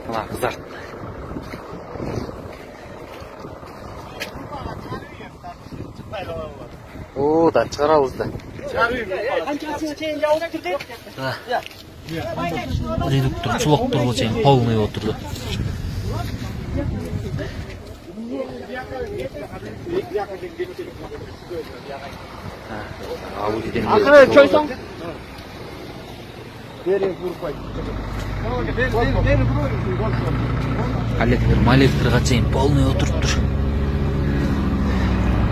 Mına kızart. Oo da çıkarabız da. Редуктор чулоктор чейин полный отурду. Коллектор чейин полный отуруптур.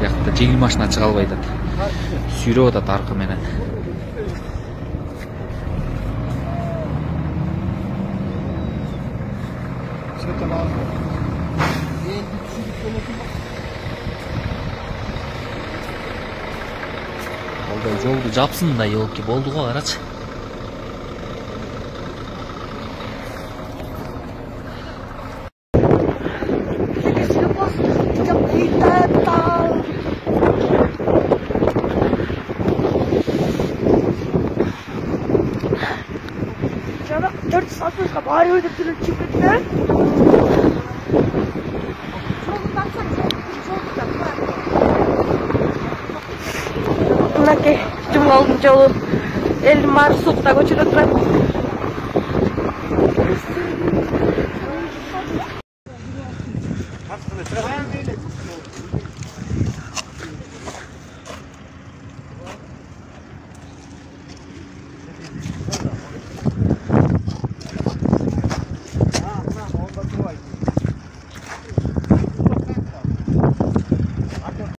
Бияқта жеңил машина чыга албай атат. Сүйрөп атат аркы менен. Жолду жапсын да елки болду го карачы. Жана 4 саатка баары өйдөп жүрүп чыгып Мынакей жумгалдын жолу элдин баары суукта көчөдө турат.